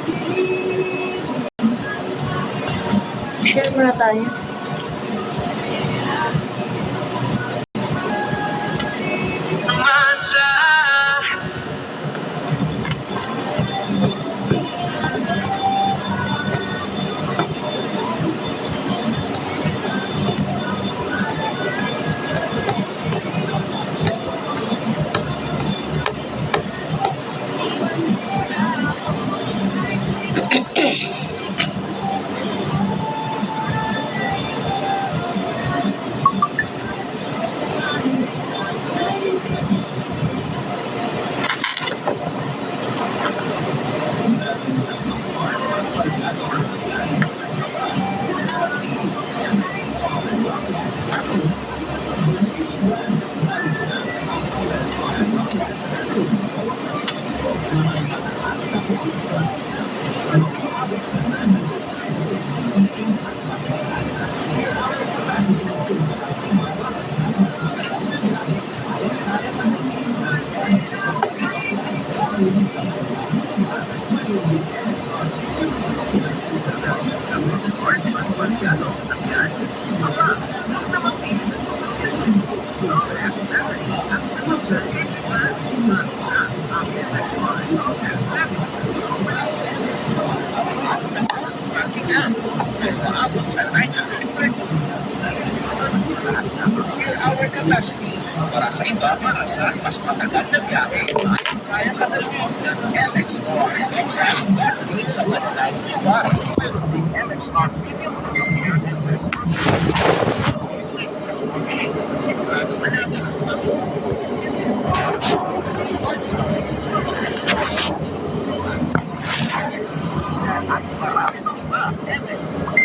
Share muna tayo. Our capacity para sa iba para sa mas matagal na biyahe ay kaya kadalawin ng MX-R Exhaust Battery sa malalayong lugar. Meron din MX-R Premium sigurado malaga ang sa smartphones, at marami pang iba MX-R.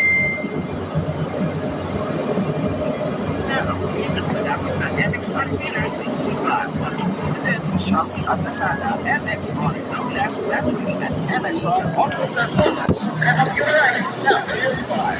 MX-R meters ay iba at din sa Shopee at Lazada. MX-R, no less battery at MX-R auto performance. Kaya na verify.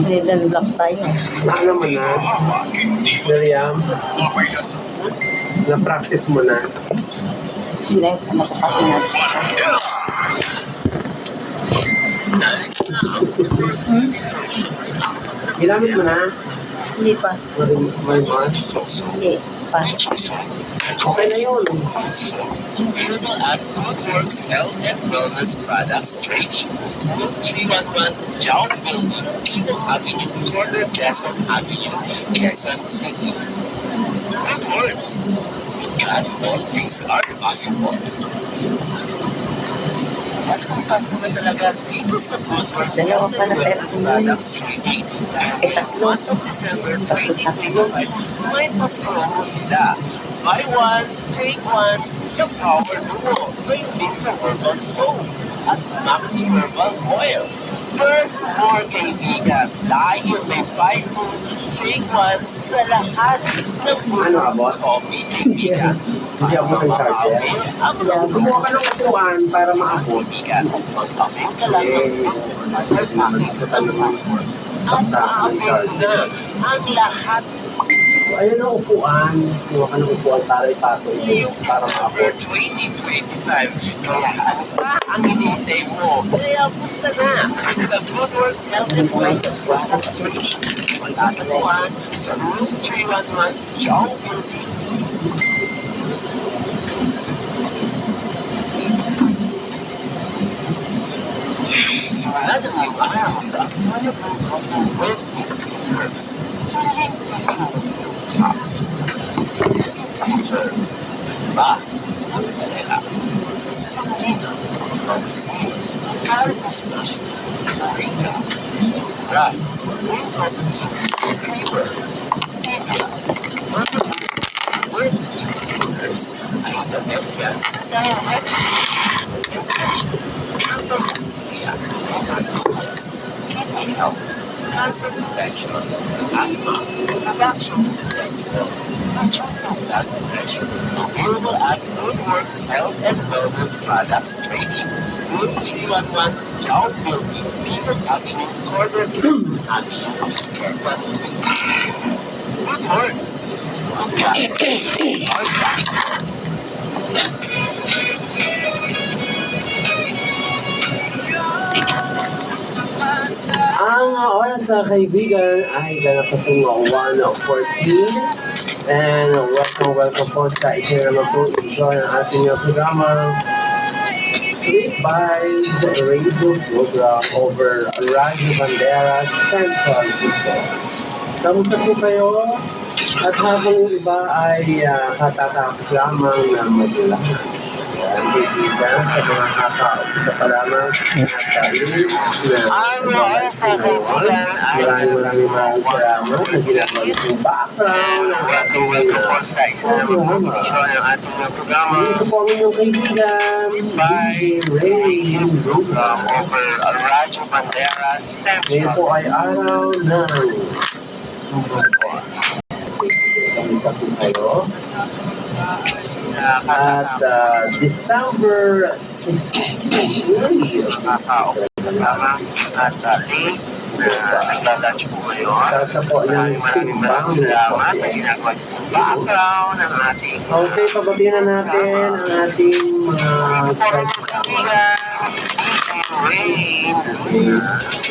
Red and black tayo. Ano mo na, Miriam? Na-practice mo na. Sila yung nakakasinat. Ginamit mo na? Hindi pa. May month? Hindi pa. Okay na yun. Available at Goodworks Health and Wellness Products Training. Room 311, Jown Building, Timo Avenue, Corner Quezon Avenue, Quezon City. Goodworks. With God, all things are possible. Mas kung pasok na talaga dito sa Goodworks Dalawa Health pa and na set Wellness mo. Products Training dahil Tatlo. month of December 2025, may pa-promo sila. Buy one, take one sa Power Duo. May din sa Herbal Soap at Max Herbal Oil. First, more kaibigan dahil may buy two, take one sa lahat ng Goodworks Ano, abot? Coffee kaibigan. Hindi ako ng charger. Kumuha ka ng upuan para maabot. Kaibigan, mag-upload ka lang ng business partner package ng Goodworks at ma-upload na ang lahat Ayun ang upuan. Kumuha ka ng upuan para ipatong ngayong para December maabot. 2025. Kaya ano pa ang hinihintay mo? Kaya punta na sa Goodworks Health and Wellness Products Training. Magtatagpuan sa Room 311, Jown Building. Simula ng iyong araw sa aktual na program ng World Meets Universe. Maraming pagkakalong sa mukha. Sa herb. Ba? Ang kalera. Sa pangalina. Augustine. Caribous mushroom. Moringa. Grass. Green coffee. Creamer. Stevia. World Meets Universe ay Indonesia sa diabetes. Depression. Antonuria. Overconfidence. Kidney health. Cancer prevention, asthma, reduction in cholesterol, reducing blood pressure. Available at Goodworks Health and Wellness Products Training. Room 311, Jown Building, Timo Avenue, Corner Quezon Avenue, Quezon City. Goodworks. Good God. Our possible. Ang oras sa kaibigan ay ganap na pong 1:14. And welcome po sa isa naman po enjoy ang ating programa Sweet Vibes Radio Program over Radio Banderas Central Luzon. Kamusta po kayo? At habang yung iba ay katatapos lamang na magulahan. Kaibigan sa mga kakausap pa lamang at Ang oras sa kaibigan ay maraming salamat na ginagawa yung background ng ating welcome sa isa naman po edisyon ng ating programa. Dito po ang inyong kaibigan By Ray program over Radyo Banderas Ngayon Central. po ay araw ng Kamisa po kayo at December 16 Nakaka-salamat at link na nagdadatch po ngayon. Sasa po ng simbang salamat na ginagawa yung background ng ating Okay, pabatihan na natin ang ating mga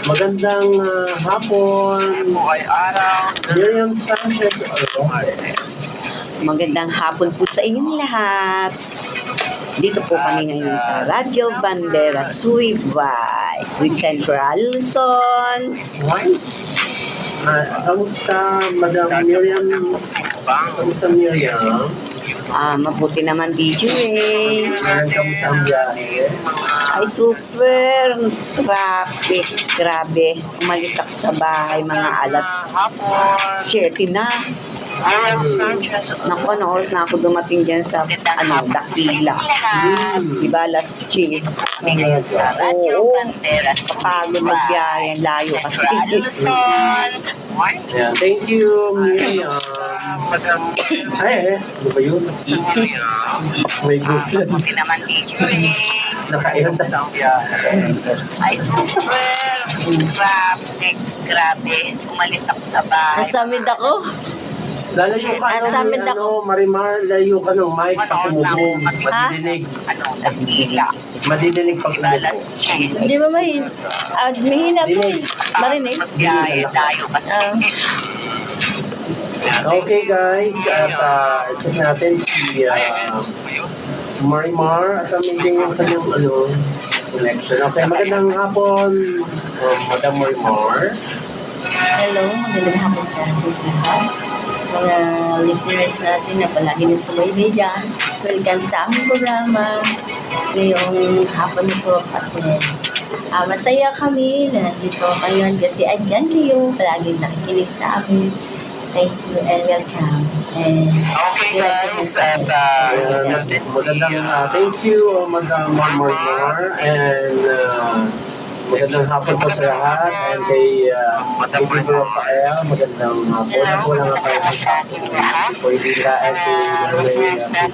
magandang hapon. po ay araw Miriam Sanchez. Magandang hapon po sa inyong lahat. Dito po kami ngayon sa Radio Bandera Suibay with Central Luzon. Kamusta, Madam Miriam? simbang Kamusta, Miriam? Mabuti naman DJ Ray. Kamusta ang biyahe? Ay super traffic. Grabe. Umalis ako sa bahay mga alas hapon. 7 na. Miriam Sanchez. Naku, ano oras na ako dumating dyan sa Dakila. Diba, last cheese. Ngayon sa Radyo Oo. Banderas Pagod magbiyahe. Ang layo kasi. Luzon. Yeah, thank you, Miriam. Madam Ay, ano ba yun? Miriam. May good. Naman DJ. Nakaihanda. Isang biyahe. Ay super Traffic, grabe. Umalis ako sa bahay. Nasamid ako. Lalayo ka Sa amin ng Marimar, layo ka ng mic pag umubo. Ha? Madidinig. Nagpila. Madidinig pag Balas umubo. cheese. Hindi ba may... mahina po eh. Marinig. Magbiyahe tayo kasi. Okay guys, at check natin si Marimar at amazing yung kanyang connection. Okay, magandang hapon, Madam Marimar. Hello, magandang hapon sa ating lahat. Mga listeners natin na palagi na sumay dyan. Welcome sa aming programa. Ngayong hapon nito kasi masaya kami na nandito kayo kasi andyan kayo. Palagi nakikinig sa amin. Thank you and welcome. And Okay guys, at Magandang thank you, Madam Marimar, and magandang hapon po sa lahat, and kay Baby Rafael, magandang hapon. Ako lang ang kayo sa pwede and kay Priscilla,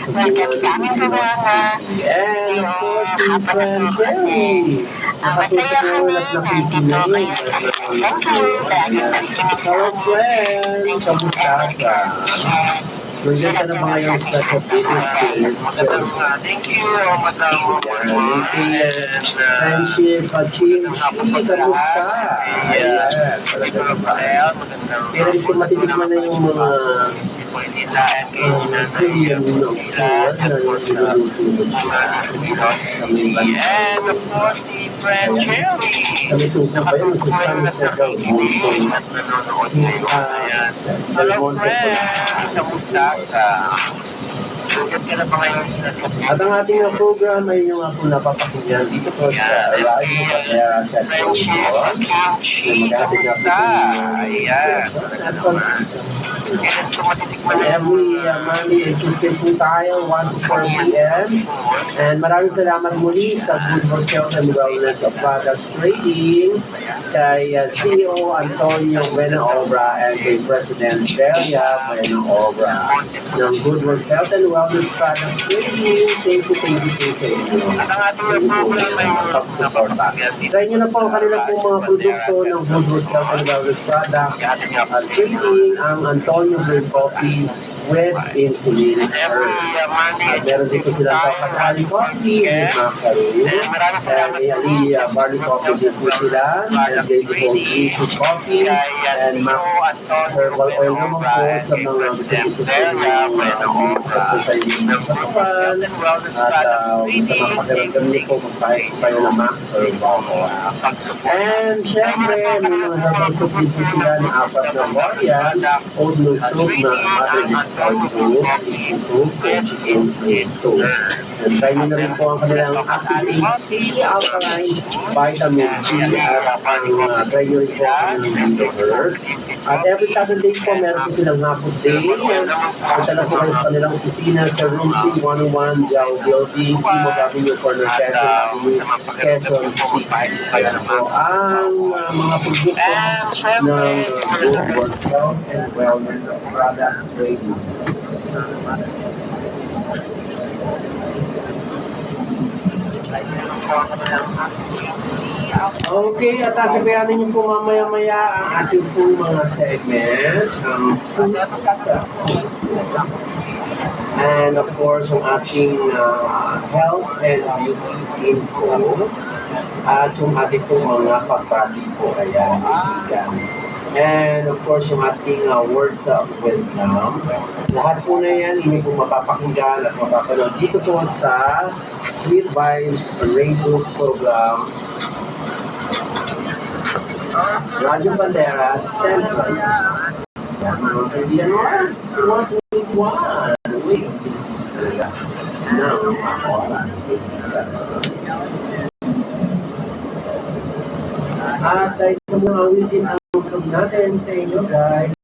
welcome sa aming programa. and of course, si friend Jerry. Masaya kami na dito kayo. Thank you. Lagi nakikinig sa Hello amin. friend, kamusta ka? Nandiyan ka na ba ngayon sa Capital Thank you, Madam Friendship, pag-team, kamusta? Ayan, talaga naman. Pero hindi ko matitignan na yung mga premium ng food na yung sinulusunod siya. And of course, si friend Jerry. Kami tutok pa yun, magsasabi sa Del Monte. Hello friend, kamusta ka? Nandiyan ka na ba ngayon sa At ang ating program ay yung ako napapakinggan dito po sa Radio Pagera sa Television. Kamusta? Ayan, talaga naman. Kailan ko matitikman na Every Monday and Tuesday po tayo, 1 to 4 p.m. And maraming salamat muli sa Good Work Health and Wellness of Products Trading, kay CEO Antonio Buena Obra and kay President Delia Buena Obra ng Good Work Health and Wellness Products Trading. Thank you sa inyo. At ang ating program ay Pag-suporta. Try nyo na po ang kanilang pong mga produkto ng Good Work Health and Wellness Products at trading ang Antonio Green Coffee with insulin. At meron dito silang Kakatali Coffee with macaroon. And may barley coffee din po sila. And daily cold seafood coffee. And max herbal oil naman po sa mga gusto-gusto po yung sa kapan. At sa mga pakiramdam niyo po kung kayo na max herbal oil. And syempre, may mga herbal soup din po sila ng 4 na variant. Oatmeal soup na mother soup, soup, and chicken soup. And try nyo na rin po ang kanilang Activate C, Alkaline, Vitamin C, at try nyo rin po ang kanilang At every Saturday po, meron po silang hapon day. Punta na po kayo sa kanilang opisina sa Room 311, Jao Building, Timog Avenue, Corner Quezon Avenue, Quezon City. Kaya po ang mga produkto ng Good Work Health and Wellness Products Radio. Okay, at tatabayanin niyo po mamaya-maya ang ating po mga segment. And of course, ang ating health and beauty info. At yung ating po mga pagbati po. Ayan, yan. And of course, yung ating words of wisdom. Lahat po na yan, hindi po mapapakinggan at mapapanood dito po sa Sweet Vibes Radio Program. Radio Bandera Central. Mga kaibigan mo, 121. Wait, this is talaga. Now, oras. At sa mga awitin ang natin sa inyo guys.